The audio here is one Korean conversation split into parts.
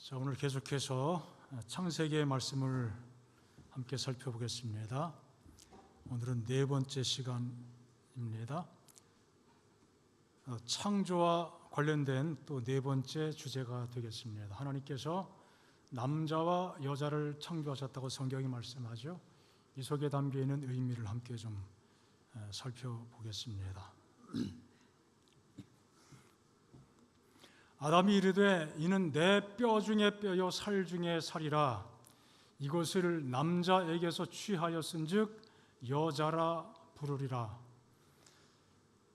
자, 오늘 계속해서 창세기의 말씀을 함께 살펴보겠습니다. 오늘은 네 번째 시간입니다. 창조와 관련된 또 네 번째 주제가 되겠습니다. 하나님께서 남자와 여자를 창조하셨다고 성경이 말씀하죠. 이 속에 담겨 있는 의미를 함께 좀 살펴보겠습니다. 아담이 이르되 이는 내 뼈 중에 뼈요 살 중에 살이라 이것을 남자에게서 취하였은즉 여자라 부르리라.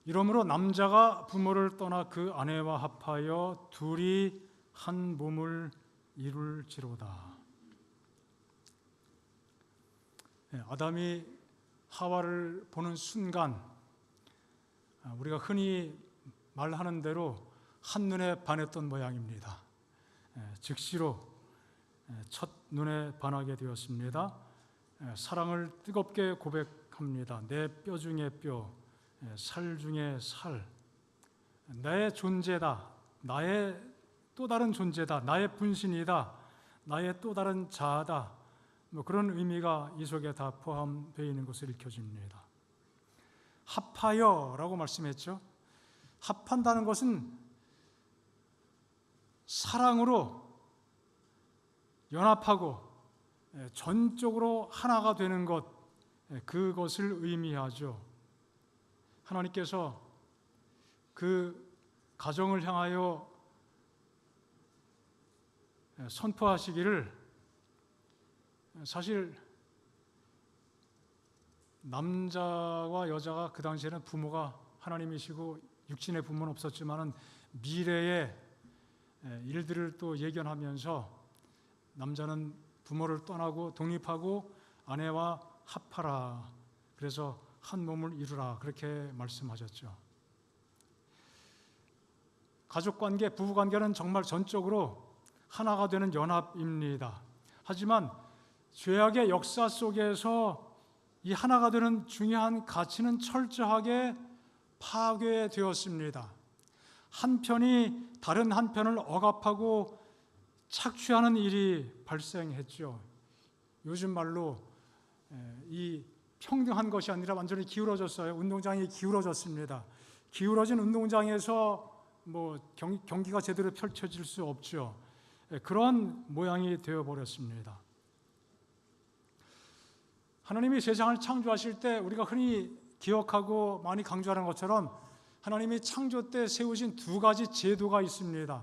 이러므로 남자가 부모를 떠나 그 아내와 합하여 둘이 한 몸을 이룰지로다. 아담이 하와를 보는 순간 우리가 흔히 말하는 대로 한눈에 반했던 모양입니다. 즉시로 첫눈에 반하게 되었습니다. 사랑을 뜨겁게 고백합니다. 내 뼈 중에 뼈, 살 중에 살, 나의 존재다, 나의 또 다른 존재다, 나의 분신이다, 나의 또 다른 자아다, 그런 의미가 이 속에 다 포함되어 있는 것을 읽혀줍니다. 합하여라고 말씀했죠. 합한다는 것은 사랑으로 연합하고 전적으로 하나가 되는 것, 그것을 의미하죠. 하나님께서 그 가정을 향하여 선포하시기를, 사실 남자와 여자가 그 당시에는 부모가 하나님이시고 육신의 부모는 없었지만은 미래의 일들을 또 예견하면서 남자는 부모를 떠나고 독립하고 아내와 합하라. 그래서 한 몸을 이루라. 그렇게 말씀하셨죠. 가족관계, 부부관계는 정말 전적으로 하나가 되는 연합입니다. 하지만 죄악의 역사 속에서 이 하나가 되는 중요한 가치는 철저하게 파괴되었습니다. 한편이 다른 한편을 억압하고 착취하는 일이 발생했죠. 요즘 말로 이 평등한 것이 아니라 완전히 기울어졌어요. 운동장이 기울어졌습니다. 기울어진 운동장에서 경기가 제대로 펼쳐질 수 없죠. 그런 모양이 되어버렸습니다. 하나님이 세상을 창조하실 때 우리가 흔히 기억하고 많이 강조하는 것처럼 하나님이 창조 때 세우신 두 가지 제도가 있습니다.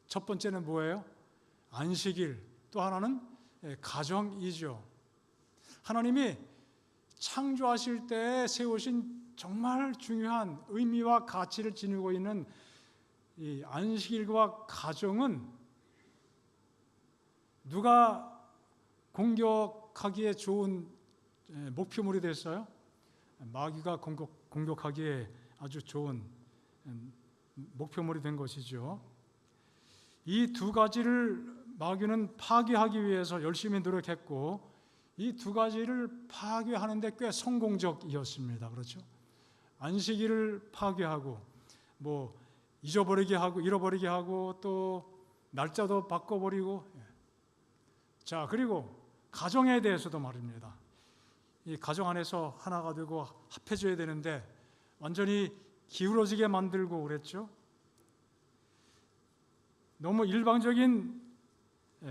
첫 번째는 뭐예요? 안식일, 또 하나는 가정이죠. 하나님이 창조하실 때 세우신 정말 중요한 의미와 가치를 지니고 있는 이 안식일과 가정은 누가 공격하기에 좋은 목표물이 됐어요? 마귀가 공격하기에 아주 좋은 목표물이 된 것이죠. 이 두 가지를 마귀는 파괴하기 위해서 열심히 노력했고 이 두 가지를 파괴하는 데 꽤 성공적이었습니다. 그렇죠? 안식일을 파괴하고 잊어버리게 하고 잃어버리게 하고 또 날짜도 바꿔버리고, 자, 그리고 가정에 대해서도 말입니다. 이 가정 안에서 하나가 되고 합해져야 되는데 완전히 기울어지게 만들고 그랬죠. 너무 일방적인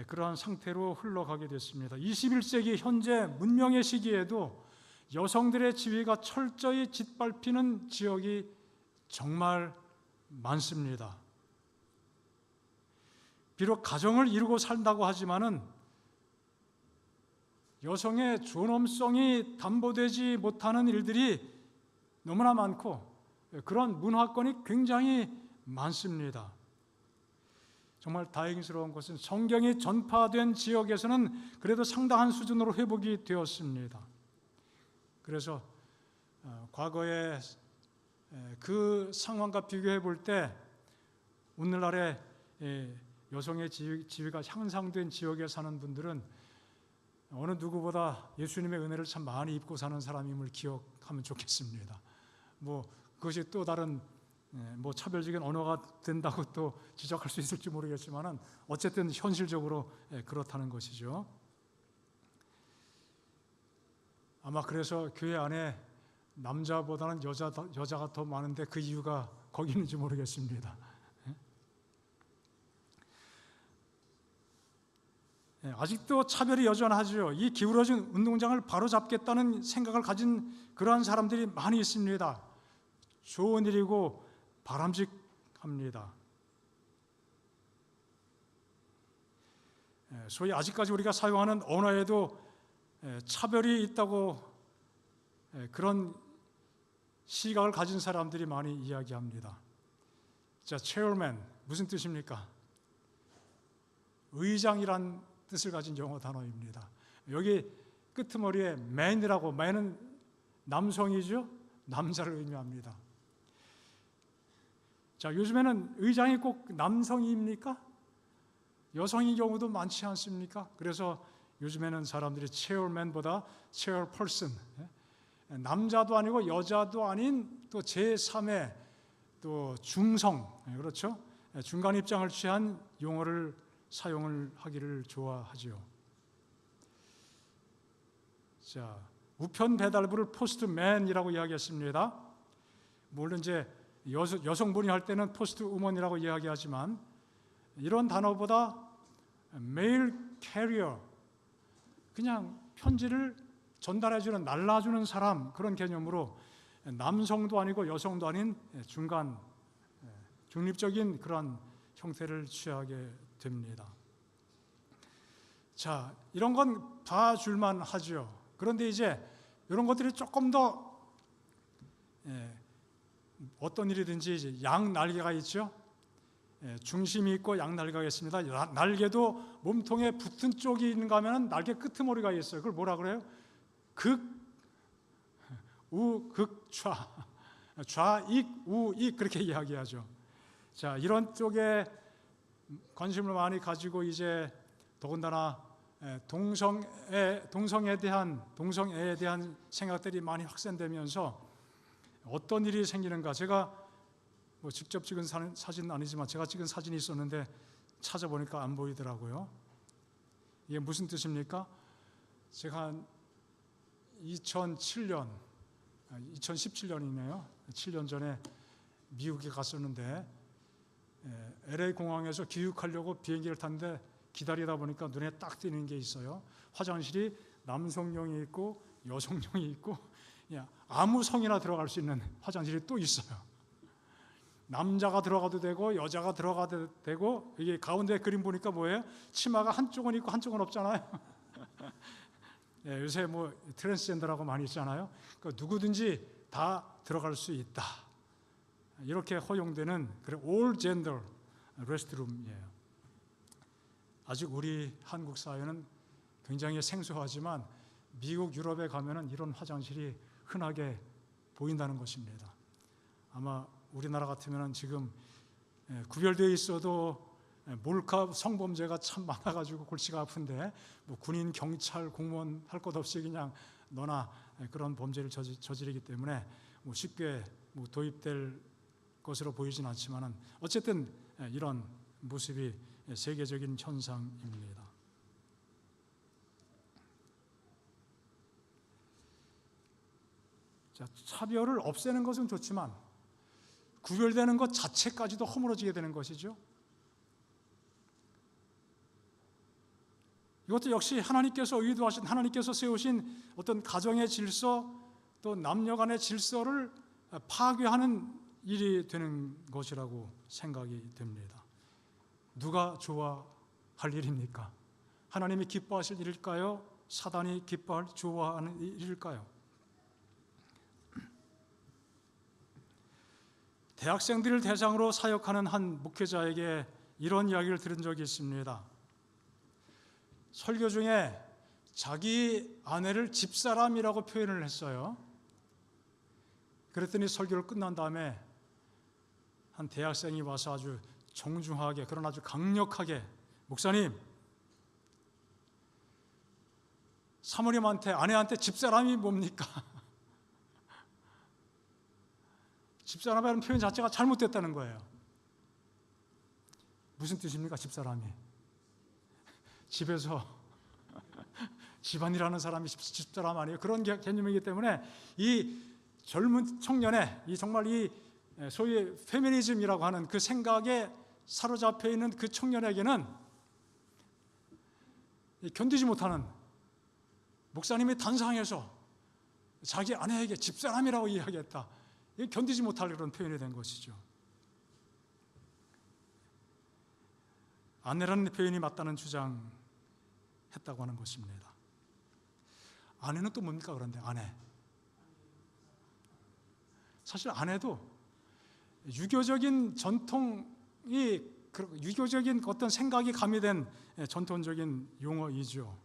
그러한 상태로 흘러가게 됐습니다. 21세기 현재 문명의 시기에도 여성들의 지위가 철저히 짓밟히는 지역이 정말 많습니다. 비록 가정을 이루고 산다고 하지만은 여성의 존엄성이 담보되지 못하는 일들이 너무나 많고 그런 문화권이 굉장히 많습니다. 정말 다행스러운 것은 성경이 전파된 지역에서는 그래도 상당한 수준으로 회복이 되었습니다. 그래서 과거에 그 상황과 비교해 볼 때 오늘날의 여성의 지위가 향상된 지역에 사는 분들은 어느 누구보다 예수님의 은혜를 참 많이 입고 사는 사람임을 기억하면 좋겠습니다. 그것이 또 다른 뭐 차별적인 언어가 된다고 또 지적할 수 있을지 모르겠지만은 어쨌든 현실적으로 그렇다는 것이죠. 아마 그래서 교회 안에 남자보다는 여자가 더 많은데 그 이유가 거기 있는지 모르겠습니다. 아직도 차별이 여전하죠. 이 기울어진 운동장을 바로잡겠다는 생각을 가진 그러한 사람들이 많이 있습니다. 좋은 일이고 바람직합니다. 소위 아직까지 우리가 사용하는 언어에도 차별이 있다고 그런 시각을 가진 사람들이 많이 이야기합니다. 자, chairman 무슨 뜻입니까? 의장이란 뜻을 가진 영어 단어입니다. 여기 끄트머리에 man이라고, man은 남성이죠? 남자를 의미합니다. 자, 요즘에는 의장이 꼭 남성입니까? 여성인 경우도 많지 않습니까? 그래서 요즘에는 사람들이 chairman보다 chairperson, 남자도 아니고 여자도 아닌 또 제3의 또 중성, 그렇죠? 중간 입장을 취한 용어를 사용을 하기를 좋아하지요. 자, 우편 배달부를 포스트맨이라고 이야기했습니다. 물론 이제 여성분이 할 때는 포스트우먼이라고 이야기하지만 이런 단어보다 메일 캐리어, 그냥 편지를 전달해주는, 날라주는 사람, 그런 개념으로 남성도 아니고 여성도 아닌 중간, 중립적인 그런 형태를 취하게 됩니다. 자, 이런 건 봐줄만 하죠. 그런데 이제 이런 것들이 조금 더 어떤 일이든지 이제 양날개가 있죠. 중심이 있고 양날개가 있습니다. 날개도 몸통에 붙은 쪽이 있는가 하면 날개 끄트머리가 있어요. 그걸 뭐라 그래요? 극, 우, 극, 좌. 좌익, 우익 그렇게 이야기하죠. 자, 이런 쪽에 관심을 많이 가지고 이제 더군다나 동성애에 대한 생각들이 많이 확산되면서 어떤 일이 생기는가. 제가 뭐 직접 찍은 사진은 아니지만 제가 찍은 사진이 있었는데 찾아보니까 안 보이더라고요. 이게 무슨 뜻입니까? 제가 2017년이네요. 7년 전에 미국에 갔었는데 LA 공항에서 귀국하려고 비행기를 탔는데 기다리다 보니까 눈에 딱 띄는 게 있어요. 화장실이 남성용이 있고 여성용이 있고 아무 성이나 들어갈 수 있는 화장실이 또 있어요. 남자가 들어가도 되고 여자가 들어가도 되고, 이게 가운데 그림 보니까 뭐예요? 치마가 한쪽은 있고 한쪽은 없잖아요. 요새 뭐 트랜스젠더라고 많이 있잖아요. 그러니까 누구든지 다 들어갈 수 있다. 이렇게 허용되는 all gender restroom이에요. 아직 우리 한국 사회는 굉장히 생소하지만 미국, 유럽에 가면은 이런 화장실이 흔하게 보인다는 것입니다. 아마 우리나라 같으면 지금 구별되어 있어도 몰카 성범죄가 참 많아가지고 골치가 아픈데 뭐 군인, 경찰, 공무원 할 것 없이 그냥 너나 그런 범죄를 저지르기 때문에 뭐 쉽게 뭐 도입될 것으로 보이진 않지만은 어쨌든 이런 모습이 세계적인 현상입니다. 자, 차별을 없애는 것은 좋지만 구별되는 것 자체까지도 허물어지게 되는 것이죠. 이것도 역시 하나님께서 의도하신, 하나님께서 세우신 어떤 가정의 질서, 또 남녀 간의 질서를 파괴하는 일이 되는 것이라고 생각이 됩니다. 누가 좋아할 일입니까? 하나님이 기뻐하실 일일까요? 사단이 좋아하는 일일까요? 대학생들을 대상으로 사역하는 한 목회자에게 이런 이야기를 들은 적이 있습니다. 설교 중에 자기 아내를 집사람이라고 표현을 했어요. 그랬더니 설교를 끝난 다음에 한 대학생이 와서 아주 정중하게, 그러나 아주 강력하게, 목사님, 사모님한테, 아내한테 집사람이 뭡니까? 집사람이라는 표현 자체가 잘못됐다는 거예요. 무슨 뜻입니까? 집사람이 집에서 집안이라는 사람이 집사람 아니에요? 그런 개념이기 때문에 이 젊은 청년의 이 정말 이 소위 페미니즘이라고 하는 그 생각에 사로잡혀 있는 그 청년에게는 견디지 못하는, 목사님이 단상에서 자기 아내에게 집사람이라고 이야기했다. 이게 견디지 못할 그런 표현이 된 것이죠. 아내라는 표현이 맞다는 주장했다고 하는 것입니다. 아내는 또 뭡니까? 그런데 아내, 사실 아내도 유교적인 전통이, 유교적인 어떤 생각이 가미된 전통적인 용어이죠.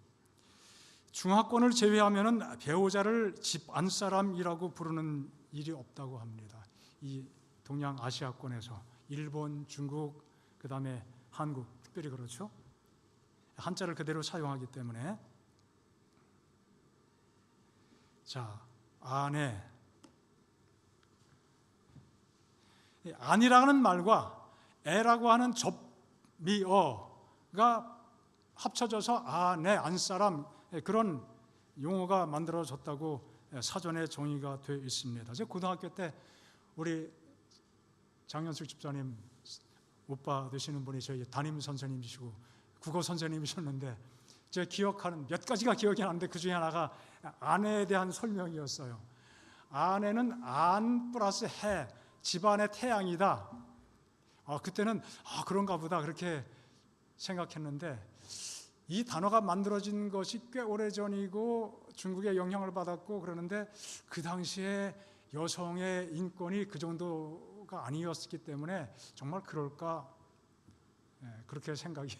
중화권을 제외하면 배우자를 집 안사람이라고 부르는 일이 없다고 합니다. 이 동양아시아권에서 일본, 중국, 그 다음에 한국, 특별히 그렇죠. 한자를 그대로 사용하기 때문에. 자, 아내. 아니라는 말과 애라고 하는 접미어가 합쳐져서 아내, 안사람, 그런 용어가 만들어졌다고 사전에 정의가 되어 있습니다. 제가 고등학교 때 우리 장현숙 집사님 오빠 되시는 분이 저희 담임 선생님이시고 국어 선생님이셨는데, 제가 기억하는 몇 가지가 기억이 나는데 그 중에 하나가 아내에 대한 설명이었어요. 아내는 안 플러스 해, 집안의 태양이다. 그때는 그런가 보다 그렇게 생각했는데, 이 단어가 만들어진 것이 꽤 오래전이고 중국의 영향을 받았고 그러는데, 그 당시에 여성의 인권이 그 정도가 아니었기 때문에 정말 그럴까, 그렇게 생각이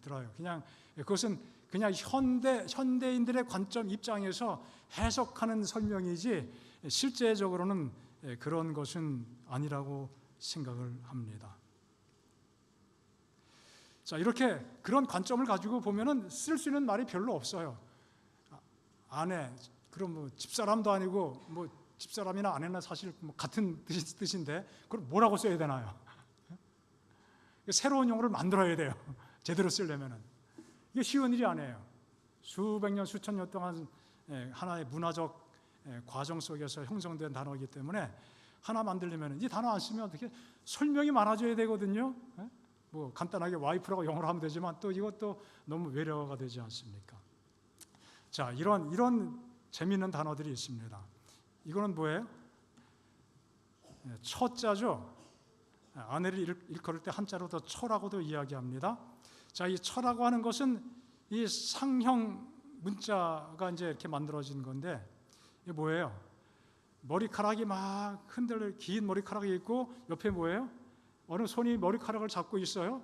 들어요. 그냥 그것은 그냥 현대인들의 관점 입장에서 해석하는 설명이지 실제적으로는 그런 것은 아니라고 생각을 합니다. 자, 이렇게 그런 관점을 가지고 보면은 쓸 수 있는 말이 별로 없어요. 아내, 그럼 뭐 집사람도 아니고, 뭐 집사람이나 아내나 사실 뭐 같은 뜻인데 그걸 뭐라고 써야 되나요? 새로운 용어를 만들어야 돼요. 제대로 쓰려면은. 이게 쉬운 일이 아니에요. 수백 년, 수천 년 동안 하나의 문화적 과정 속에서 형성된 단어이기 때문에 하나 만들려면 이 단어 안 쓰면 어떻게 설명이 많아져야 되거든요. 뭐 간단하게 와이프라고 영어로 하면 되지만 또 이것도 너무 외래어가 되지 않습니까? 자, 이런 재미있는 단어들이 있습니다. 이거는 뭐예요? 처자죠. 아내를 일컬을 때 한자로 더 처라고도 이야기합니다. 자, 이 처라고 하는 것은 이 상형 문자가 이제 이렇게 만들어진 건데, 이게 뭐예요? 머리카락이 막 흔들려, 긴 머리카락이 있고 옆에 뭐예요? 어느 손이 머리카락을 잡고 있어요.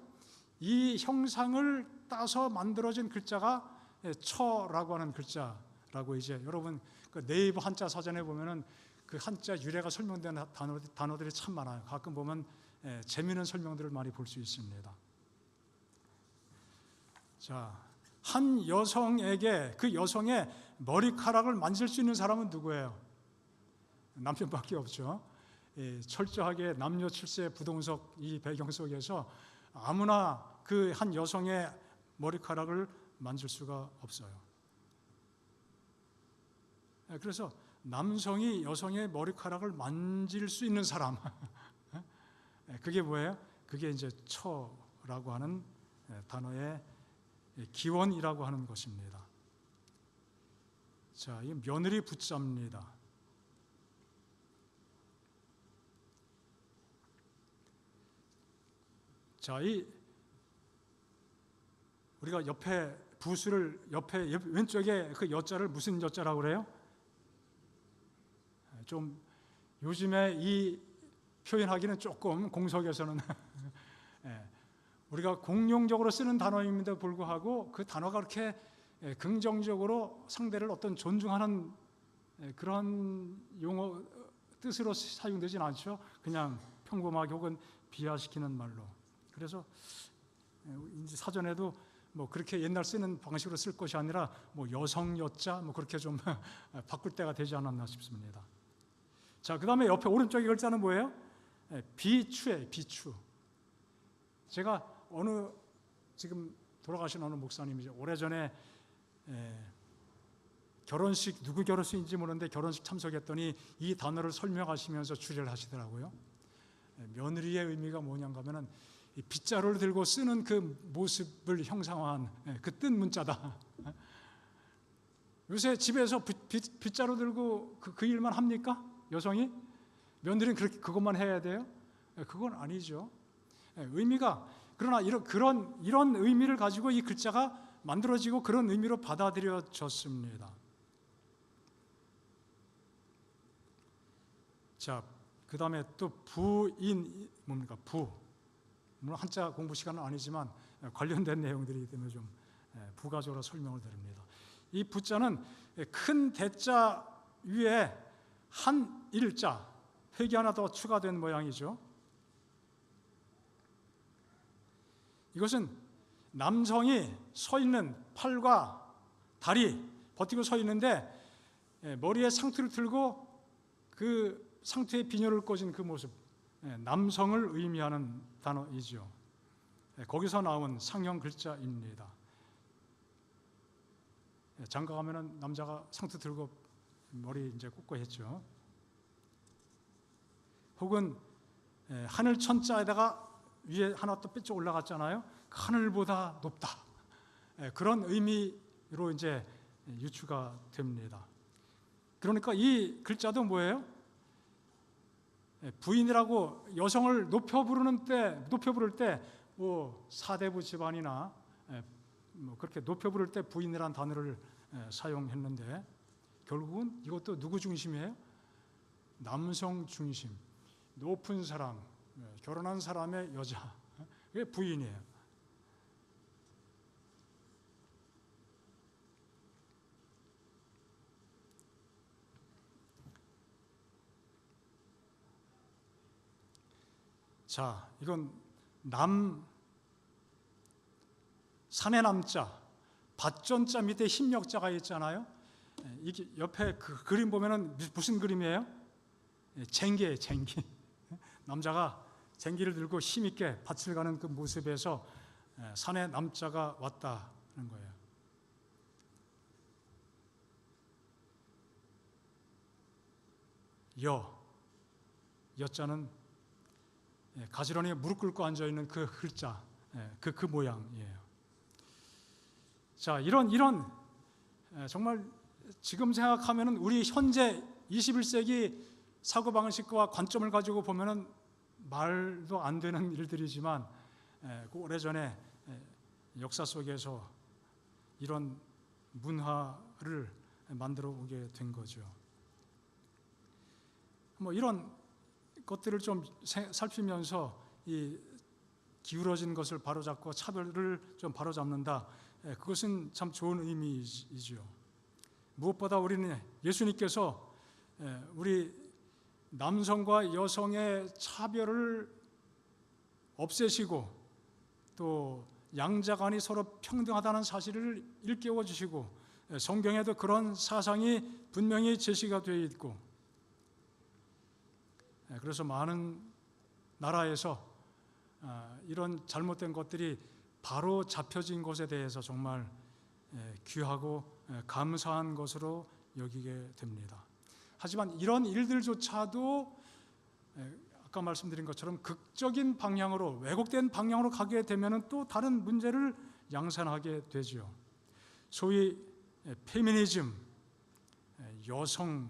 이 형상을 따서 만들어진 글자가 처라고 하는 글자라고, 이제 여러분 그 네이버 한자 사전에 보면은 그 한자 유래가 설명된 단어들이 참 많아요. 가끔 보면 재미있는 설명들을 많이 볼 수 있습니다. 자, 한 여성에게 그 여성의 머리카락을 만질 수 있는 사람은 누구예요? 남편밖에 없죠. 철저하게 남녀 칠세 부동석 이 배경 속에서 아무나 그 한 여성의 머리카락을 만질 수가 없어요. 그래서 남성이 여성의 머리카락을 만질 수 있는 사람, 그게 뭐예요? 그게 이제 처라고 하는 단어의 기원이라고 하는 것입니다. 자, 이 며느리 붙잡니다. 자, 우리가 옆에 부수를 옆에 왼쪽에 그 여자를 무슨 여자라고 그래요? 좀 요즘에 이 표현하기는 조금 공석에서는 우리가 공용적으로 쓰는 단어임에도 불구하고 그 단어가 그렇게 긍정적으로 상대를 어떤 존중하는 그런 용어 뜻으로 사용되진 않죠. 그냥 평범하게 혹은 비하시키는 말로. 그래서 이제 사전에도 뭐 그렇게 옛날 쓰는 방식으로 쓸 것이 아니라 뭐 여성 여자 뭐 그렇게 좀 바꿀 때가 되지 않았나 싶습니다. 자, 그 다음에 옆에 오른쪽에 글자는 뭐예요? 비추예요. 비추. 제가 지금 돌아가신 어느 목사님이죠. 오래전에 결혼식, 누구 결혼식인지 모르는데 결혼식 참석했더니 이 단어를 설명하시면서 주례를 하시더라고요. 며느리의 의미가 뭐냐고 하면은 이 빗자루를 들고 쓰는 그 모습을 형상화한 그 뜬 문자다. 요새 집에서 빗자루 들고 그 일만 합니까? 여성이? 며느리는 그것만 해야 돼요? 그건 아니죠. 의미가, 그러나 이런 의미를 가지고 이 글자가 만들어지고 그런 의미로 받아들여졌습니다. 자, 그 다음에 또 부인, 뭡니까? 물론 한자 공부 시간은 아니지만 관련된 내용들이기 때문에 좀 부가적으로 설명을 드립니다. 이 부자는 큰 대자 위에 한 일자, 획이 하나 더 추가된 모양이죠. 이것은 남성이 서 있는 팔과 다리 버티고 서 있는데 머리에 상투를 들고 그 상투에 비녀를 꽂은 그 모습, 남성을 의미하는 단어이죠. 거기서 나온 상형 글자입니다. 장가 가면은 남자가 상투 들고 머리 이제 꽂고 했죠. 혹은 하늘 천자에다가 위에 하나 또 삐쩍 올라갔잖아요. 하늘보다 높다. 그런 의미로 이제 유추가 됩니다. 그러니까 이 글자도 뭐예요? 부인이라고 여성을 높여 부를 때 뭐 사대부 집안이나 뭐 그렇게 높여 부를 때 부인이라는 단어를 사용했는데 결국은 이것도 누구 중심이에요? 남성 중심, 높은 사람, 결혼한 사람의 여자, 그게 부인이에요. 자, 이건 산의 남자, 밭전자 밑에 힘력자가 있잖아요. 이게 옆에 그 그림 보면은 무슨 그림이에요? 쟁기예요, 쟁기. 남자가 쟁기를 들고 힘있게 밭을 가는 그 모습에서 산의 남자가 왔다는 거예요. 여자는 가지런히 무릎 꿇고 앉아 있는 그 글자, 그 모양이에요. 자, 이런 정말 지금 생각하면은 우리 현재 21세기 사고 방식과 관점을 가지고 보면은 말도 안 되는 일들이지만 그 오래전에 역사 속에서 이런 문화를 만들어 오게 된 거죠. 뭐 이런 것들을 좀 살피면서 이 기울어진 것을 바로잡고 차별을 좀 바로잡는다. 그것은 참 좋은 의미이죠. 무엇보다 우리는 예수님께서 우리 남성과 여성의 차별을 없애시고 또 양자간이 서로 평등하다는 사실을 일깨워 주시고 성경에도 그런 사상이 분명히 제시가 되어 있고 그래서 많은 나라에서 이런 잘못된 것들이 바로 잡혀진 것에 대해서 정말 귀하고 감사한 것으로 여기게 됩니다. 하지만 이런 일들조차도 아까 말씀드린 것처럼 극적인 방향으로 왜곡된 방향으로 가게 되면 또 다른 문제를 양산하게 되죠. 소위 페미니즘, 여성을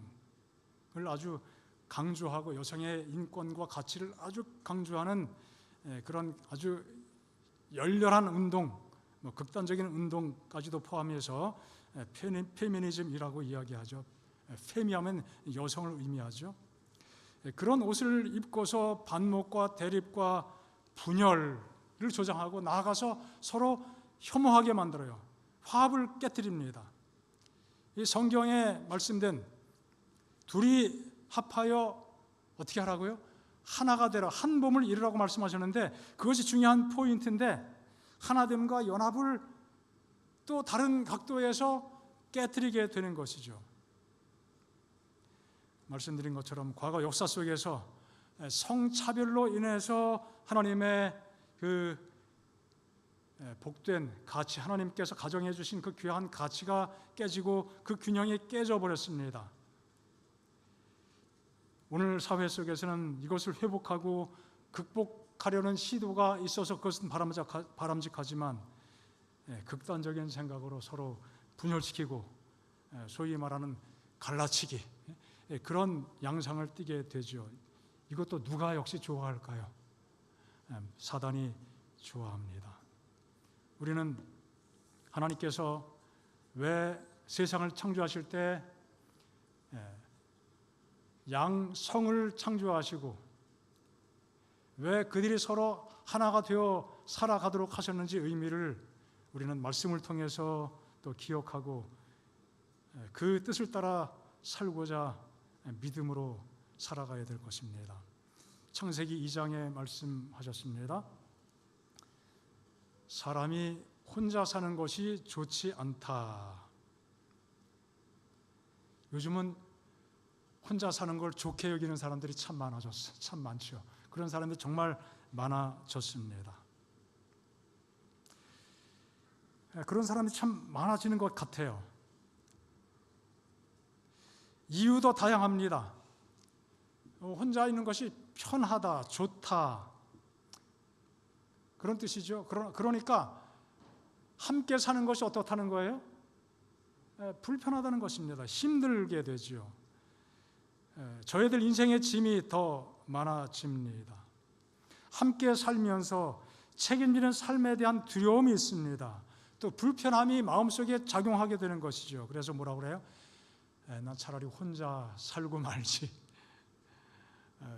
아주 강조하고 여성의 인권과 가치를 아주 강조하는 그런 아주 열렬한 운동, 극단적인 운동까지도 포함해서 페미니즘이라고 이야기하죠. 페미하면 여성을 의미하죠. 그런 옷을 입고서 반목과 대립과 분열을 조장하고 나아가서 서로 혐오하게 만들어요. 화합을 깨뜨립니다. 이 성경에 말씀된 둘이 합하여 어떻게 하라고요? 하나가 되라, 한 몸을 이루라고 말씀하셨는데 그것이 중요한 포인트인데 하나됨과 연합을 또 다른 각도에서 깨뜨리게 되는 것이죠. 말씀드린 것처럼 과거 역사 속에서 성차별로 인해서 하나님의 그 복된 가치, 하나님께서 가정해 주신 그 귀한 가치가 깨지고 그 균형이 깨져 버렸습니다. 오늘 사회 속에서는 이것을 회복하고 극복하려는 시도가 있어서 그것은 바람직하지만 극단적인 생각으로 서로 분열시키고 소위 말하는 갈라치기, 그런 양상을 띠게 되죠. 이것도 누가 역시 좋아할까요? 사단이 좋아합니다. 우리는 하나님께서 왜 세상을 창조하실 때 양성을 창조하시고 왜 그들이 서로 하나가 되어 살아가도록 하셨는지 의미를 우리는 말씀을 통해서 또 기억하고 그 뜻을 따라 살고자 믿음으로 살아가야 될 것입니다. 창세기 2장에 말씀하셨습니다. 사람이 혼자 사는 것이 좋지 않다. 요즘은 혼자 사는 걸 좋게 여기는 사람들이 참 많죠. 그런 사람들이 정말 많아졌습니다. 그런 사람이 참 많아지는 것 같아요. 이유도 다양합니다. 혼자 있는 것이 편하다, 좋다, 그런 뜻이죠. 그러니까 함께 사는 것이 어떻다는 거예요? 불편하다는 것입니다. 힘들게 되죠. 저희들 인생의 짐이 더 많아집니다. 함께 살면서 책임지는 삶에 대한 두려움이 있습니다. 또 불편함이 마음속에 작용하게 되는 것이죠. 그래서 뭐라고 그래요? 난 차라리 혼자 살고 말지.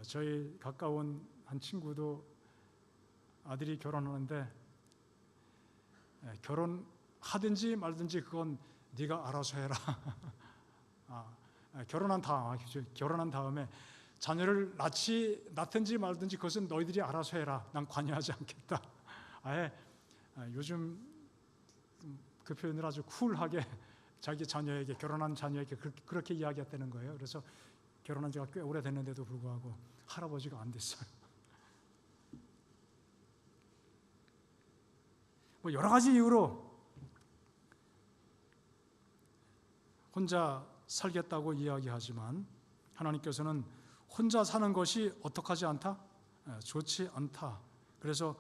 저희 가까운 한 친구도 아들이 결혼하는데 결혼하든지 말든지 그건 네가 알아서 해라. 결혼한 다음에 자녀를 낳든지 말든지 그것은 너희들이 알아서 해라. 난 관여하지 않겠다. 아예 요즘 그 표현을 아주 쿨하게 자기 자녀에게, 결혼한 자녀에게 그렇게 이야기했다는 거예요. 그래서 결혼한 지가 꽤 오래됐는데도 불구하고 할아버지가 안 됐어요. 뭐 여러 가지 이유로 혼자 살겠다고 이야기하지만 하나님께서는 혼자 사는 것이 어떡하지 않다? 좋지 않다. 그래서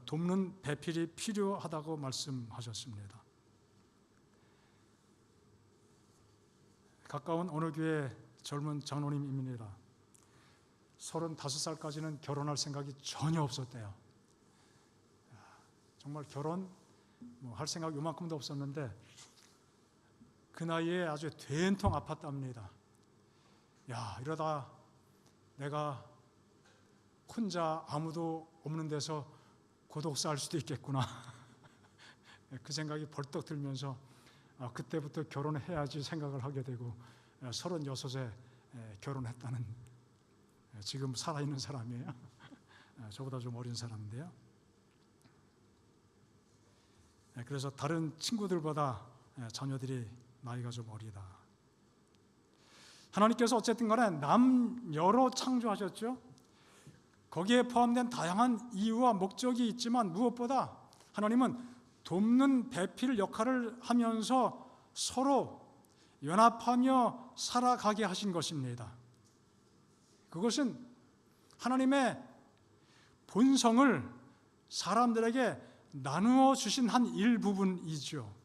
돕는 배필이 필요하다고 말씀하셨습니다. 가까운 어느 교회 젊은 장로님입니다. 35살까지는 결혼할 생각이 전혀 없었대요. 정말 결혼 할 생각 요만큼도 없었는데 그 나이에 아주 된통 아팠답니다. 이러다 내가 혼자 아무도 없는 데서 고독사 할 수도 있겠구나. 그 생각이 벌떡 들면서 그때부터 결혼해야지 생각을 하게 되고 36에 결혼했다는, 지금 살아있는 사람이에요. 저보다 좀 어린 사람인데요. 그래서 다른 친구들보다 자녀들이 나이가 좀 어리다. 하나님께서 어쨌든 간에 남녀로 창조하셨죠. 거기에 포함된 다양한 이유와 목적이 있지만 무엇보다 하나님은 돕는 배필 역할을 하면서 서로 연합하며 살아가게 하신 것입니다. 그것은 하나님의 본성을 사람들에게 나누어 주신 한 일부분이죠.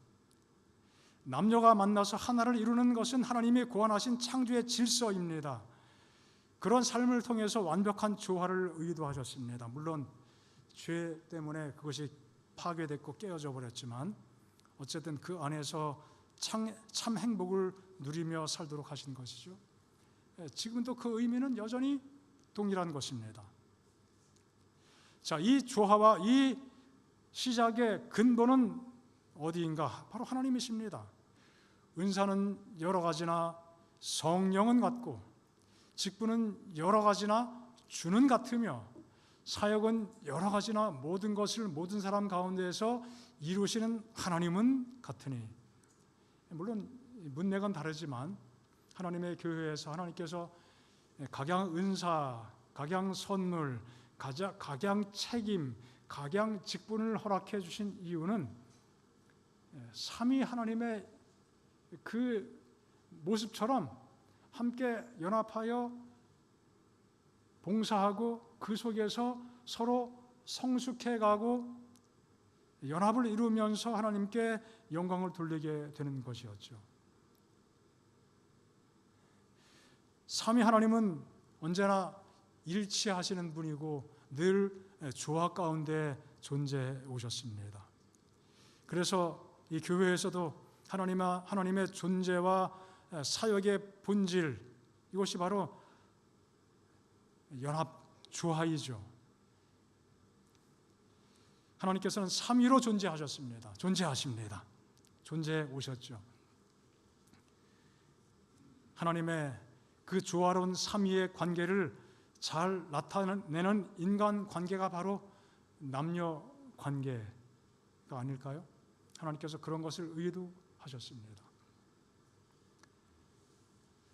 남녀가 만나서 하나를 이루는 것은 하나님이 고안하신 창조의 질서입니다. 그런 삶을 통해서 완벽한 조화를 의도하셨습니다. 물론 죄 때문에 그것이 파괴됐고 깨어져 버렸지만 어쨌든 그 안에서 참 행복을 누리며 살도록 하신 것이죠. 지금도 그 의미는 여전히 동일한 것입니다. 자, 이 조화와 이 시작의 근본은 어디인가? 바로 하나님이십니다. 은사는 여러 가지나 성령은 같고 직분은 여러 가지나 주는 같으며 사역은 여러 가지나 모든 것을 모든 사람 가운데에서 이루시는 하나님은 같으니, 물론 문맥은 다르지만 하나님의 교회에서 하나님께서 각양 은사, 각양 선물, 각양 책임, 각양 직분을 허락해 주신 이유는 삼위 하나님의 그 모습처럼 함께 연합하여 봉사하고 그 속에서 서로 성숙해 가고 연합을 이루면서 하나님께 영광을 돌리게 되는 것이었죠. 삼위 하나님은 언제나 일치하시는 분이고 늘 조화 가운데 존재해 오셨습니다. 그래서 이 교회에서도 하나님의 존재와 사역의 본질, 이것이 바로 연합 조화이죠. 하나님께서는 삼위로 존재하십니다. 존재해 오셨죠. 하나님의 그 조화로운 삼위의 관계를 잘 나타내는 인간 관계가 바로 남녀 관계가 아닐까요? 하나님께서 그런 것을 의도하셨습니다.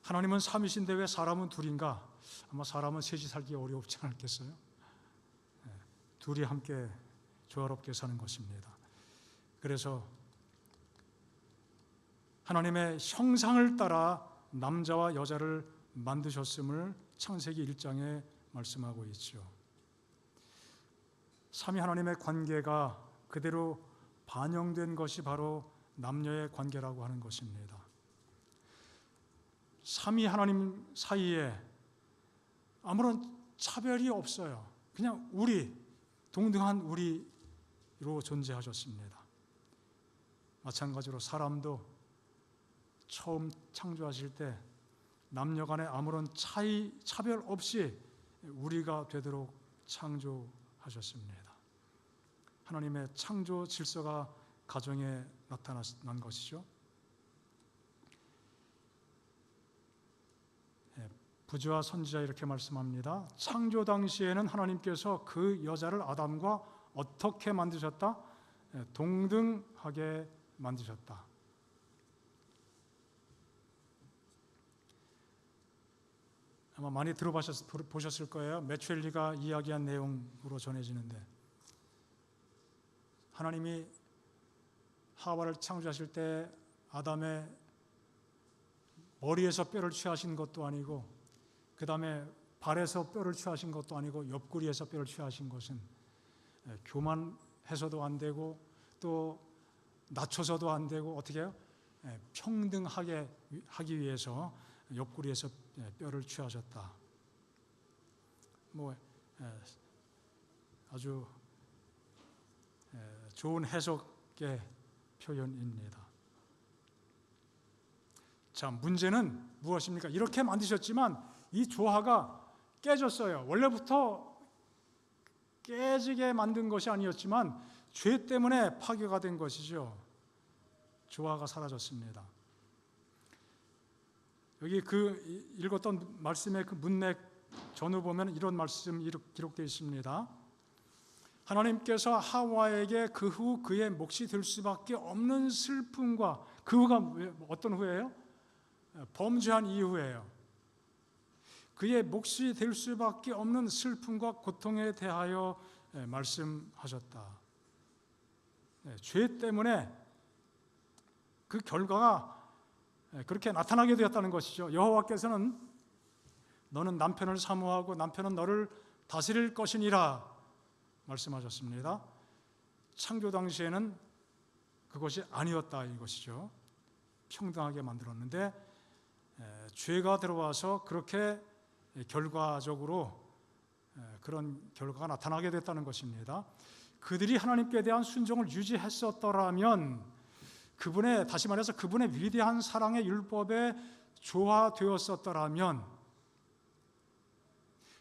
하나님은 삼위신데 왜 사람은 둘인가? 아마 사람은 셋이 살기 어렵지 않겠어요? 둘이 함께 조화롭게 사는 것입니다. 그래서 하나님의 형상을 따라 남자와 여자를 만드셨음을 창세기 1장에 말씀하고 있죠. 삼위 하나님의 관계가 그대로 반영된 것이 바로 남녀의 관계라고 하는 것입니다. 삼위 하나님 사이에 아무런 차별이 없어요. 그냥 동등한 우리로 존재하셨습니다. 마찬가지로 사람도 처음 창조하실 때 남녀 간에 아무런 차별 없이 우리가 되도록 창조하셨습니다. 하나님의 창조 질서가 가정에 나타난 것이죠. 부지와 선지자 이렇게 말씀합니다. 창조 당시에는 하나님께서 그 여자를 아담과 어떻게 만드셨다? 동등하게 만드셨다. 아마 많이 들어보셨을 거예요. 메추엘리가 이야기한 내용으로 전해지는데, 하나님이 하와를 창조하실 때 아담의 머리에서 뼈를 취하신 것도 아니고, 그 다음에 발에서 뼈를 취하신 것도 아니고, 옆구리에서 뼈를 취하신 것은 교만해서도 안 되고 또 낮춰서도 안 되고, 어떻게 해요? 평등하게 하기 위해서 옆구리에서 뼈를 취하셨다. 아주 좋은 해석의 표현입니다. 자, 문제는 무엇입니까? 이렇게 만드셨지만 이 조화가 깨졌어요. 원래부터 깨지게 만든 것이 아니었지만 죄 때문에 파괴가 된 것이죠. 조화가 사라졌습니다. 여기 읽었던 말씀의 그 문맥 전후 보면 이런 말씀이 기록되어 있습니다. 하나님께서 하와에게 그 후 그의 몫이 될 수밖에 없는 슬픔과, 그 후가 어떤 후예요? 범죄한 이후예요. 그의 몫이 될 수밖에 없는 슬픔과 고통에 대하여 말씀하셨다. 죄 때문에 그 결과가 그렇게 나타나게 되었다는 것이죠. 여호와께서는 너는 남편을 사모하고 남편은 너를 다스릴 것이니라 말씀하셨습니다. 창조 당시에는 그것이 아니었다 이것이죠. 평등하게 만들었는데 죄가 들어와서 그렇게 결과적으로 그런 결과가 나타나게 됐다는 것입니다. 그들이 하나님께 대한 순종을 유지했었더라면, 다시 말해서 그분의 위대한 사랑의 율법에 조화되었었더라면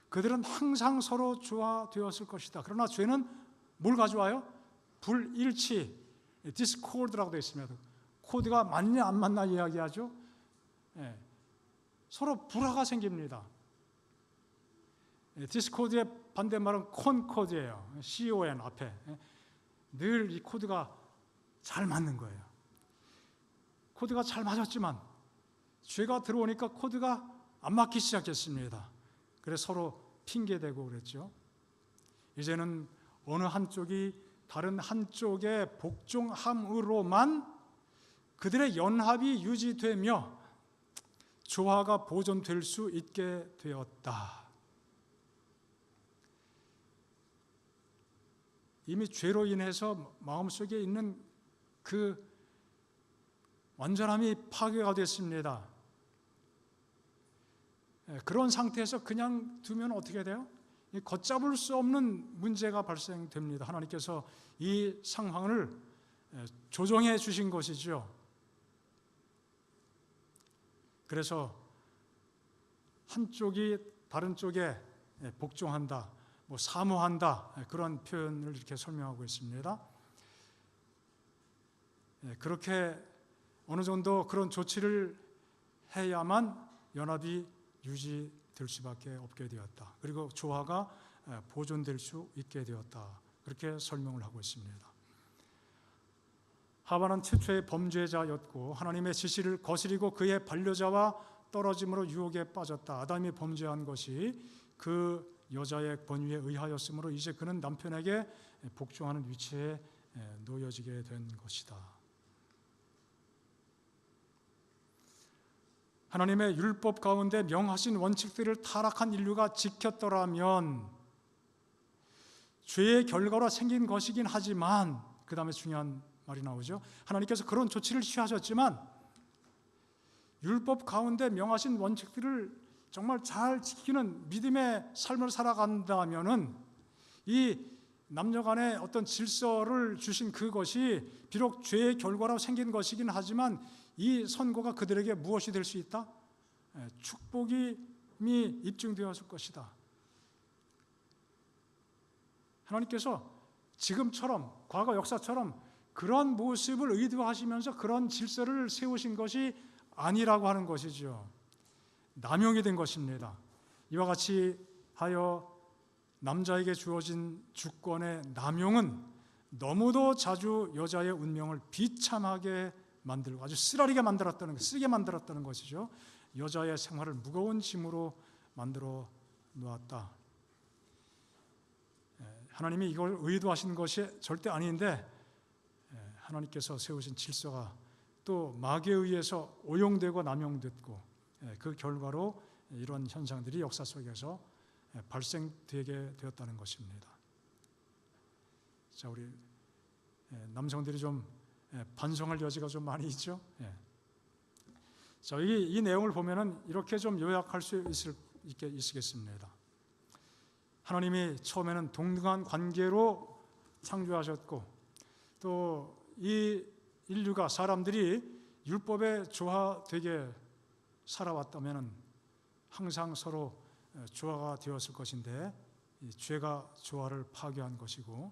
그들은 항상 서로 조화되었을 것이다. 그러나 죄는 뭘 가져와요? 불일치, 디스코드라고 되어 있습니다. 코드가 맞냐 안 맞냐 이야기하죠. 서로 불화가 생깁니다. 디스코드의 반대말은 콘코드예요. CON 앞에. 늘 이 코드가 잘 맞는 거예요. 코드가 잘 맞았지만 죄가 들어오니까 코드가 안 맞기 시작했습니다. 그래서 서로 핑계대고 그랬죠. 이제는 어느 한쪽이 다른 한쪽의 복종함으로만 그들의 연합이 유지되며 조화가 보존될 수 있게 되었다. 이미 죄로 인해서 마음속에 있는 그 완전함이 파괴가 됐습니다. 그런 상태에서 그냥 두면 어떻게 돼요? 걷잡을 수 없는 문제가 발생됩니다. 하나님께서 이 상황을 조정해 주신 것이죠. 그래서 한쪽이 다른 쪽에 복종한다, 사모한다, 그런 표현을 이렇게 설명하고 있습니다. 그렇게 어느 정도 그런 조치를 해야만 연합이 유지될 수밖에 없게 되었다. 그리고 조화가 보존될 수 있게 되었다. 그렇게 설명을 하고 있습니다. 하반은 최초의 범죄자였고 하나님의 지시를 거스리고 그의 반려자와 떨어짐으로 유혹에 빠졌다. 아담이 범죄한 것이 그 여자의 권위에 의하였으므로 이제 그는 남편에게 복종하는 위치에 놓여지게 된 것이다. 하나님의 율법 가운데 명하신 원칙들을 타락한 인류가 지켰더라면 죄의 결과로 생긴 것이긴 하지만, 그 다음에 중요한 말이 나오죠. 하나님께서 그런 조치를 취하셨지만 율법 가운데 명하신 원칙들을 정말 잘 지키는 믿음의 삶을 살아간다면은 이 남녀 간의 어떤 질서를 주신 그것이 비록 죄의 결과로 생긴 것이긴 하지만 이 선고가 그들에게 무엇이 될 수 있다? 축복이 입증되었을 것이다. 하나님께서 지금처럼 과거 역사처럼 그런 모습을 의도하시면서 그런 질서를 세우신 것이 아니라고 하는 것이죠. 남용이 된 것입니다. 이와 같이 하여 남자에게 주어진 주권의 남용은 너무도 자주 여자의 운명을 비참하게 만들고 아주 쓰게 만들었다는 것이죠. 여자의 생활을 무거운 짐으로 만들어 놓았다. 하나님이 이걸 의도하신 것이 절대 아닌데 하나님께서 세우신 질서가 또 마귀에 의해서 오용되고 남용됐고 그 결과로 이런 현상들이 역사 속에서 발생되게 되었다는 것입니다. 자, 우리 남성들이 좀 반성할 여지가 좀 많이 있죠. 자, 이 내용을 보면은 이렇게 좀 요약할 수 있겠습니다. 하나님이 처음에는 동등한 관계로 창조하셨고 또 이 인류가 사람들이 율법에 조화되게 살아왔다면 항상 서로 조화가 되었을 것인데 죄가 조화를 파괴한 것이고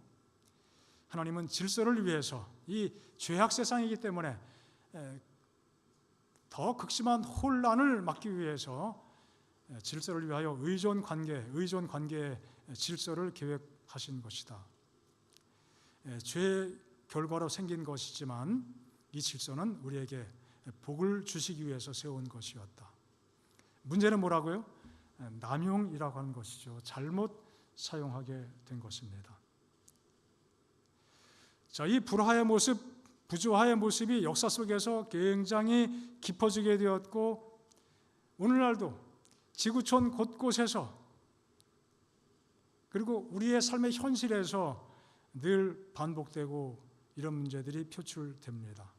하나님은 질서를 위해서 이 죄악 세상이기 때문에 더 극심한 혼란을 막기 위해서 질서를 위하여 의존 관계의 질서를 계획하신 것이다. 죄의 결과로 생긴 것이지만 이 질서는 우리에게 복을 주시기 위해서 세운 것이었다. 문제는 뭐라고요? 남용이라고 하는 것이죠. 잘못 사용하게 된 것입니다. 자, 이 불화의 모습, 부조화의 모습이 역사 속에서 굉장히 깊어지게 되었고 오늘날도 지구촌 곳곳에서 그리고 우리의 삶의 현실에서 늘 반복되고 이런 문제들이 표출됩니다.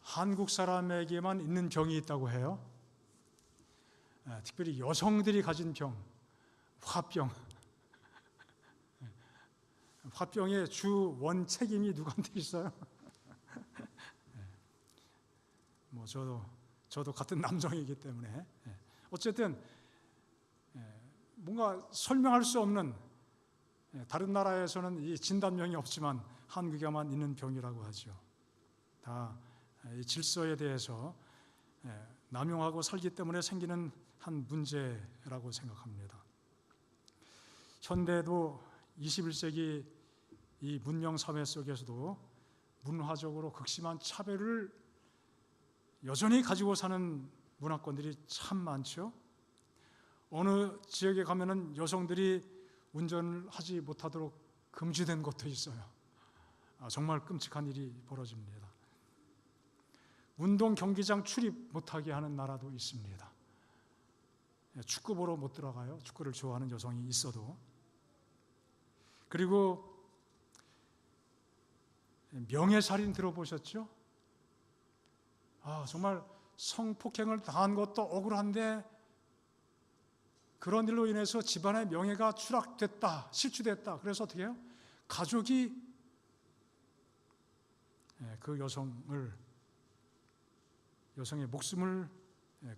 한국 사람에게만 있는 병이 있다고 해요. 특별히 여성들이 가진 병, 화병. 화병의 주 원책임이 누구한테 있어요? 저도 같은 남성이기 때문에 어쨌든 뭔가 설명할 수 없는, 다른 나라에서는 이 진단명이 없지만 한국에만 있는 병이라고 하죠. 다 이 질서에 대해서 남용하고 살기 때문에 생기는 한 문제라고 생각합니다. 현대도 21세기 이 문명 사회 속에서도 문화적으로 극심한 차별을 여전히 가지고 사는 문화권들이 참 많죠. 어느 지역에 가면은 여성들이 운전을 하지 못하도록 금지된 곳도 있어요. 정말 끔찍한 일이 벌어집니다. 운동 경기장 출입 못하게 하는 나라도 있습니다. 축구 보러 못 들어가요. 축구를 좋아하는 여성이 있어도. 그리고 명예살인 들어보셨죠? 정말 성폭행을 당한 것도 억울한데 그런 일로 인해서 집안의 명예가 추락됐다, 실추됐다. 그래서 어떻게 해요? 가족이 그 여성의 목숨을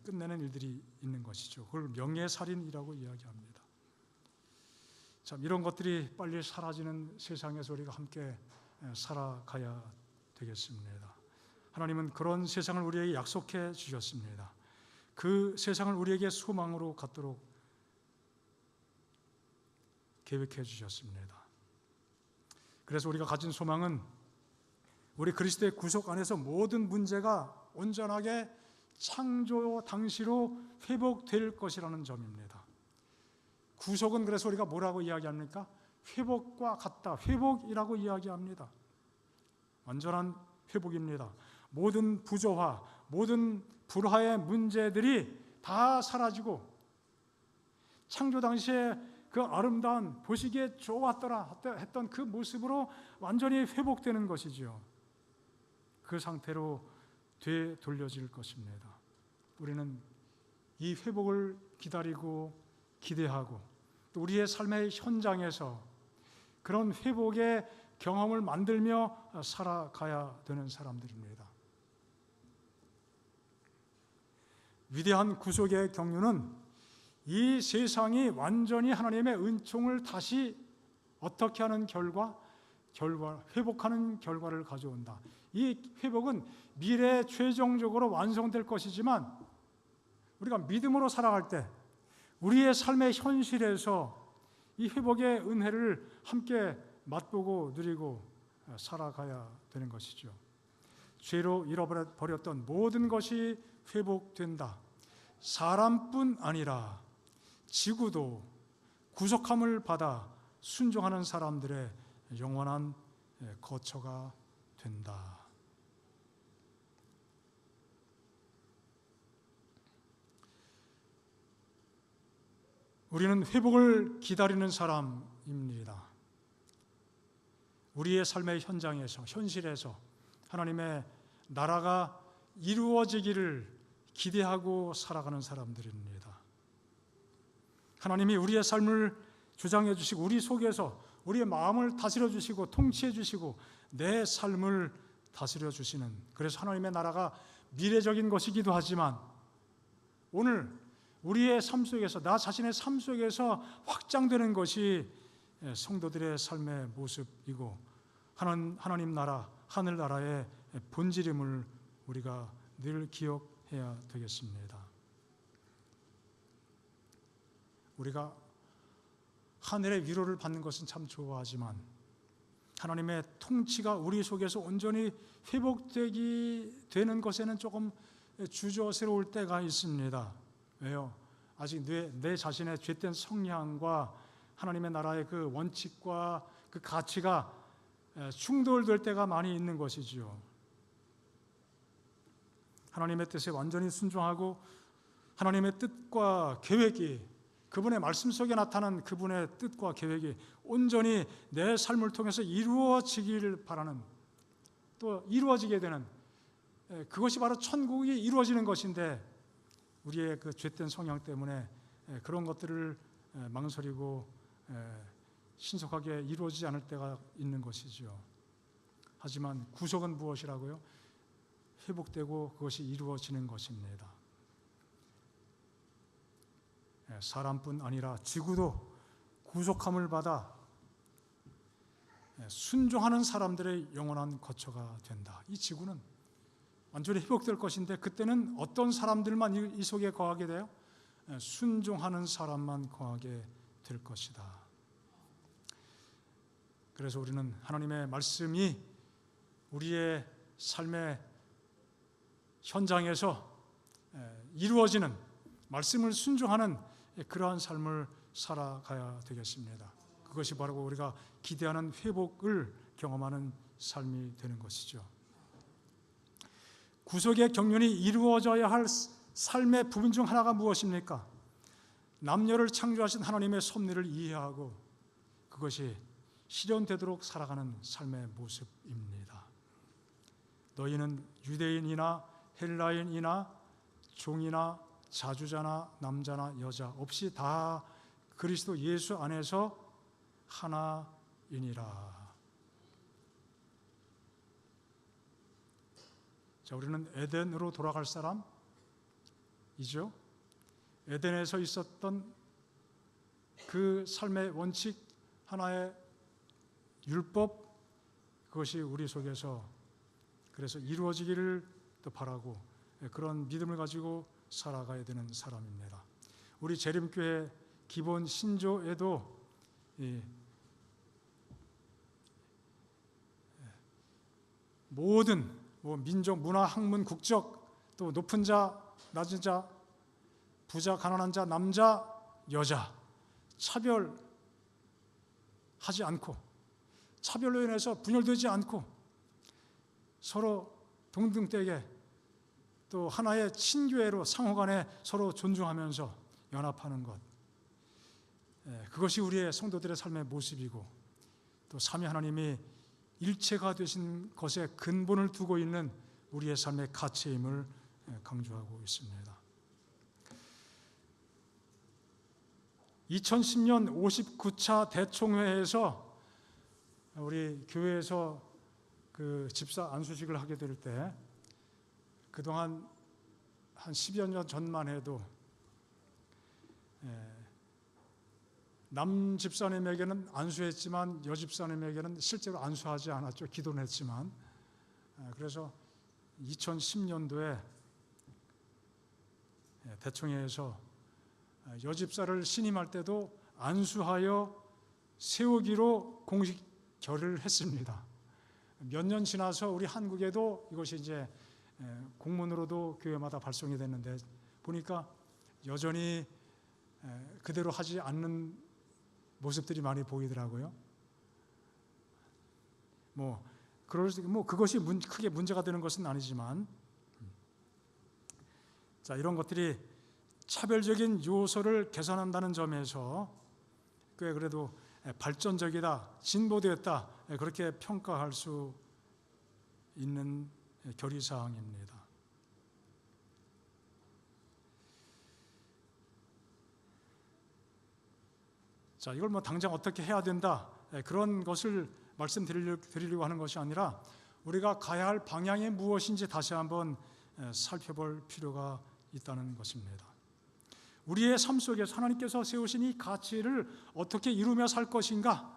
끝내는 일들이 있는 것이죠. 그걸 명예살인이라고 이야기합니다. 참 이런 것들이 빨리 사라지는 세상에서 우리가 함께 살아가야 되겠습니다. 하나님은 그런 세상을 우리에게 약속해 주셨습니다. 그 세상을 우리에게 소망으로 갖도록 계획해 주셨습니다. 그래서 우리가 가진 소망은 우리 그리스도의 구속 안에서 모든 문제가 온전하게 창조 당시로 회복될 것이라는 점입니다. 구속은 그래서 우리가 뭐라고 이야기합니까? 회복과 같다. 회복이라고 이야기합니다. 완전한 회복입니다. 모든 부조화, 모든 불화의 문제들이 다 사라지고 창조 당시에 그 아름다운 보시기에 좋았더라 했던 그 모습으로 완전히 회복되는 것이죠. 그 상태로 되돌려질 것입니다. 우리는 이 회복을 기다리고 기대하고 또 우리의 삶의 현장에서 그런 회복의 경험을 만들며 살아가야 되는 사람들입니다. 위대한 구속의 경륜은 이 세상이 완전히 하나님의 은총을 다시 어떻게 하는 결과, 회복하는 결과를 가져온다. 이 회복은 미래에 최종적으로 완성될 것이지만 우리가 믿음으로 살아갈 때 우리의 삶의 현실에서 이 회복의 은혜를 함께 맛보고 누리고 살아가야 되는 것이죠. 죄로 잃어버렸던 모든 것이 회복된다. 사람뿐 아니라 지구도 구속함을 받아 순종하는 사람들의 영원한 거처가 된다. 우리는 회복을 기다리는 사람입니다. 우리의 삶의 현장에서, 현실에서 하나님의 나라가 이루어지기를 기대하고 살아가는 사람들입니다. 하나님이 우리의 삶을 주장해 주시고 우리 속에서 우리의 마음을 다스려 주시고 통치해 주시고 내 삶을 다스려 주시는, 그래서 하나님의 나라가 미래적인 것이기도 하지만 오늘 우리의 삶 속에서, 나 자신의 삶 속에서 확장되는 것이 성도들의 삶의 모습이고 하나님 나라, 하늘 나라의 본질임을 우리가 늘 기억해야 되겠습니다. 우리가 하늘의 위로를 받는 것은 참 좋아하지만 하나님의 통치가 우리 속에서 온전히 회복되는 것에는 조금 주저스러울 때가 있습니다. 왜요? 아직 내 자신의 죄된 성향과 하나님의 나라의 그 원칙과 그 가치가 충돌될 때가 많이 있는 것이지요. 하나님의 뜻에 완전히 순종하고 하나님의 뜻과 계획이, 그분의 말씀 속에 나타난 그분의 뜻과 계획이 온전히 내 삶을 통해서 이루어지기를 바라는, 또 이루어지게 되는, 그것이 바로 천국이 이루어지는 것인데 우리의 그 죄된 성향 때문에 그런 것들을 망설이고 신속하게 이루어지지 않을 때가 있는 것이죠. 하지만 구속은 무엇이라고요? 회복되고 그것이 이루어지는 것입니다. 사람뿐 아니라 지구도 구속함을 받아 순종하는 사람들의 영원한 거처가 된다. 이 지구는 완전히 회복될 것인데 그때는 어떤 사람들만 이 속에 거하게 돼요? 순종하는 사람만 거하게 될 것이다. 그래서 우리는 하나님의 말씀이 우리의 삶의 현장에서 이루어지는 말씀을 순종하는 그러한 삶을 살아가야 되겠습니다. 그것이 바로 우리가 기대하는 회복을 경험하는 삶이 되는 것이죠. 구속의 경륜이 이루어져야 할 삶의 부분 중 하나가 무엇입니까? 남녀를 창조하신 하나님의 섭리를 이해하고 그것이 실현되도록 살아가는 삶의 모습입니다. 너희는 유대인이나 헬라인이나 종이나 자주자나 남자나 여자 없이 다 그리스도 예수 안에서 하나이니라. 자, 우리는 에덴으로 돌아갈 사람이죠. 에덴에서 있었던 그 삶의 원칙, 하나의 율법, 그것이 우리 속에서 그래서 이루어지기를 또 바라고 그런 믿음을 가지고 살아가야 되는 사람입니다. 우리 재림교회 기본 신조에도 모든 민족, 문화, 학문, 국적, 또 높은 자, 낮은 자, 부자, 가난한 자, 남자, 여자 차별하지 않고 차별로 인해서 분열되지 않고 서로 동등되게 또 하나의 친교회로 상호간에 서로 존중하면서 연합하는 것, 그것이 우리의 성도들의 삶의 모습이고 또 삼위 하나님이 일체가 되신 것에 근본을 두고 있는 우리의 삶의 가치임을 강조하고 있습니다. 2010년 59차 대총회에서 우리 교회에서 그 집사 안수식을 하게 될 때 그동안 한 10여 년 전만 해도 남 집사님에게는 안수했지만 여 집사님에게는 실제로 안수하지 않았죠. 기도는 했지만. 그래서 2010년도에 대총회에서 여 집사를 신임할 때도 안수하여 세우기로 공식 결의를 했습니다. 몇 년 지나서 우리 한국에도 이것이 이제 공문으로도 교회마다 발송이 됐는데 보니까 여전히 그대로 하지 않는 모습들이 많이 보이더라고요. 그것이 크게 문제가 되는 것은 아니지만, 자, 이런 것들이 차별적인 요소를 개선한다는 점에서 꽤 그래도 발전적이다, 진보되었다, 그렇게 평가할 수 있는 결의사항입니다. 자, 이걸 당장 어떻게 해야 된다, 그런 것을 말씀드리려고 하는 것이 아니라 우리가 가야 할 방향이 무엇인지 다시 한번 살펴볼 필요가 있다는 것입니다. 우리의 삶 속에서 하나님께서 세우신 이 가치를 어떻게 이루며 살 것인가?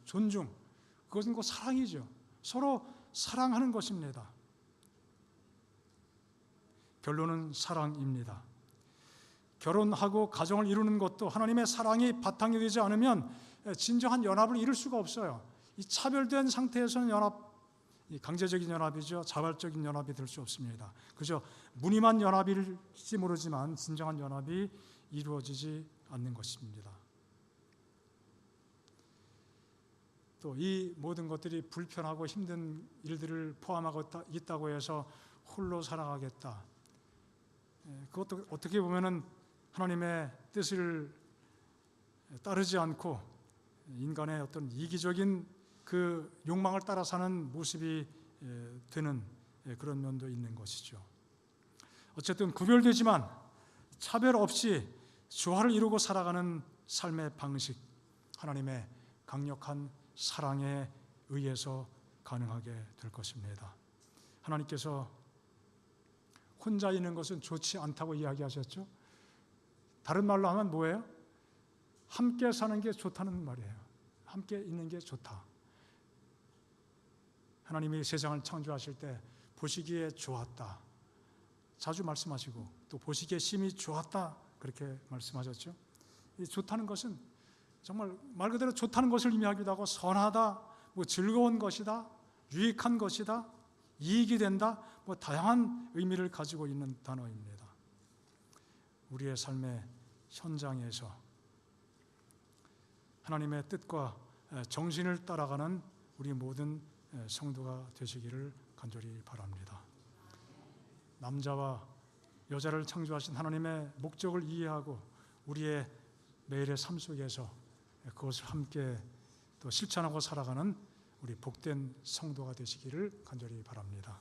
존중, 그것은 곧 사랑이죠. 서로 사랑하는 것입니다. 결론은 사랑입니다. 결혼하고 가정을 이루는 것도 하나님의 사랑이 바탕이 되지 않으면 진정한 연합을 이룰 수가 없어요. 이 차별된 상태에서는 강제적인 연합이죠. 자발적인 연합이 될 수 없습니다. 그저 무늬만 연합일지 모르지만 진정한 연합이 이루어지지 않는 것입니다. 또 이 모든 것들이 불편하고 힘든 일들을 포함하고 있다고 해서 홀로 살아가겠다. 그것도 어떻게 보면은 하나님의 뜻을 따르지 않고 인간의 어떤 이기적인 그 욕망을 따라 사는 모습이 되는 그런 면도 있는 것이죠. 어쨌든 구별되지만 차별 없이 조화를 이루고 살아가는 삶의 방식, 하나님의 강력한 사랑에 의해서 가능하게 될 것입니다. 하나님께서 혼자 있는 것은 좋지 않다고 이야기하셨죠. 다른 말로 하면 뭐예요? 함께 사는 게 좋다는 말이에요. 함께 있는 게 좋다. 하나님이 세상을 창조하실 때 보시기에 좋았다, 자주 말씀하시고 또 보시기에 심히 좋았다, 그렇게 말씀하셨죠. 이 좋다는 것은 정말 말 그대로 좋다는 것을 의미하기도 하고 선하다, 즐거운 것이다, 유익한 것이다, 이익이 된다, 다양한 의미를 가지고 있는 단어입니다. 우리의 삶의 현장에서 하나님의 뜻과 정신을 따라가는 우리 모든 성도가 되시기를 간절히 바랍니다. 남자와 여자를 창조하신 하나님의 목적을 이해하고 우리의 매일의 삶 속에서 그것을 함께 또 실천하고 살아가는 우리 복된 성도가 되시기를 간절히 바랍니다.